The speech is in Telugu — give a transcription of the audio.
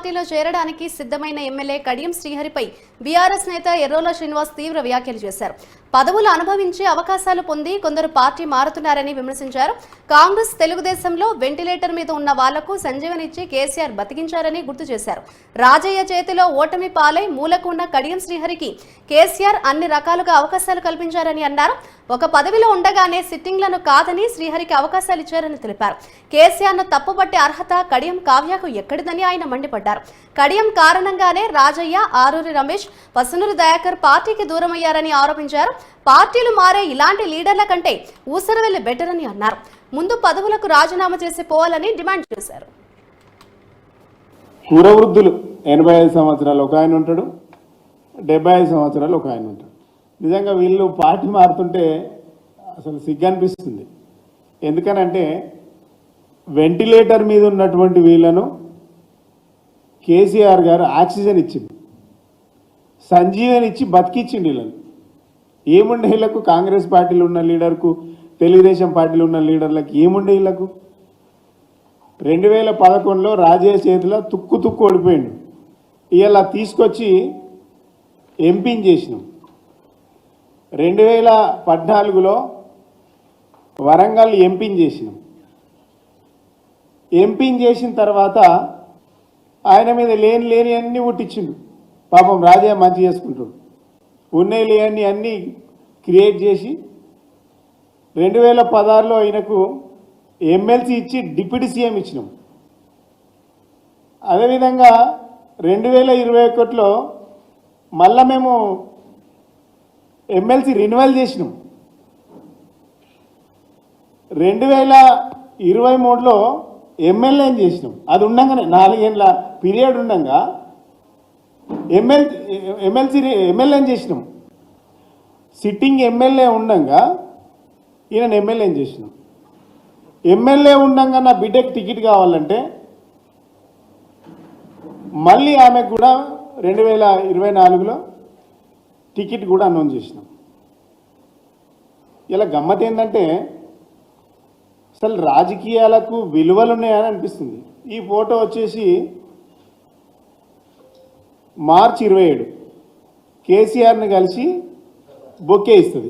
పార్టీలో చేరడానికి సిద్ధమైన ఎమ్మెల్యే కడియం శ్రీహరిపై బీఆర్ఎస్ నేత ఎర్రోల శ్రీనివాస్ తీవ్ర వ్యాఖ్యలు చేశారు. పదవులు అనుభవించే అవకాశాలు పొంది కొందరు పార్టీ మారుతున్నారని విమర్శించారు. కాంగ్రెస్ తెలుగుదేశంలో వెంటిలేటర్ మీద ఉన్న వాళ్లకు సంజీవనిచ్చి కేసీఆర్ బతికించారని గుర్తు చేశారు. రాజయ్య చేతిలో ఓటమి పాలై మూలకున్న కడియం శ్రీహరికి కేసీఆర్ అన్ని రకాలుగా అవకాశాలు కల్పించారని అన్నారు. ఒక పదవిలో ఉండగానే సిట్టింగ్లను కాదని శ్రీహరికి అవకాశాలు ఇచ్చారని తెలిపారు. కేసీఆర్ను తప్పుపట్టే అర్హత కడియం కావ్యకు ఎక్కడిదని ఆయన మండిపడ్డారు. కడియం కారణంగానే రాజయ్య, ఆరూరి రమేష్, పసునూరి దయాకర్ పార్టీకి దూరమయ్యారని ఆరోపించారు. పార్టీలు మారే ఇలాంటి లీడర్ల కంటే ఊసరవెల్లి బెటర్ అని అన్నారు. ముందు పదవులకు రాజీనామా చేసి పోవాలని డిమాండ్ చేశారు. కురవృద్ధులు 85 సంవత్సరాలు ఒక ఆయన ఉంటాడు, 75 సంవత్సరాలు ఒక ఆయన ఉంటాడు. నిజంగా వీళ్ళు పార్టీ మారుతుంటే అసలు సిగ్గు అనిపిస్తుంది. ఎందుకనంటే వెంటిలేటర్ మీద ఉన్నటువంటి వీళ్ళను కేసీఆర్ గారు ఆక్సిజన్ ఇచ్చింది, సంజీవని ఇచ్చి బతికిచ్చింది. వీళ్ళని ఏముండే వీళ్ళకు? కాంగ్రెస్ పార్టీలో ఉన్న లీడర్కు, తెలుగుదేశం పార్టీలో ఉన్న లీడర్లకు ఏముండే వీళ్ళకు? 2011లో రాజయ్య చేతిలో తుక్కు ఓడిపోయిండు. ఇలా తీసుకొచ్చి ఎంపీని చేసినాం. 2014లో వరంగల్ ఎంపీని చేసినాం. ఎంపీని చేసిన తర్వాత ఆయన మీద లేని అన్నీ పుట్టించిండు. పాపం రాజయ్య మంచి చేసుకుంటాడు. ఉన్నాయి లేని అన్నీ క్రియేట్ చేసి 2016లో ఆయనకు ఎమ్మెల్సీ ఇచ్చి డిప్యూటీ సీఎం ఇచ్చినాం. అదేవిధంగా 2021లో మళ్ళా మేము ఎమ్మెల్సీ రెన్యువల్ చేసినాం. 2023లో ఎమ్మెల్యేని చేసినాం. అది ఉండగానే 4 ఏళ్ళ పీరియడ్ ఉండగా ఎమ్మెల్యేని చేసినాం. సిట్టింగ్ ఎమ్మెల్యే ఉండగా ఈయన ఎమ్మెల్యేని చేసినాం. ఎమ్మెల్యే ఉండగా నా బిడ్డకి టికెట్ కావాలంటే మళ్ళీ ఆమెకు కూడా 2024లో టికెట్ కూడా అనౌన్స్ చేసినాం. ఇలా గమ్మత్ ఏంటంటే అసలు రాజకీయాలకు విలువలు ఉన్నాయని అనిపిస్తుంది. ఈ ఫోటో వచ్చేసి మార్చి 27 కేసీఆర్ని కలిసి బొకే ఇస్తుంది.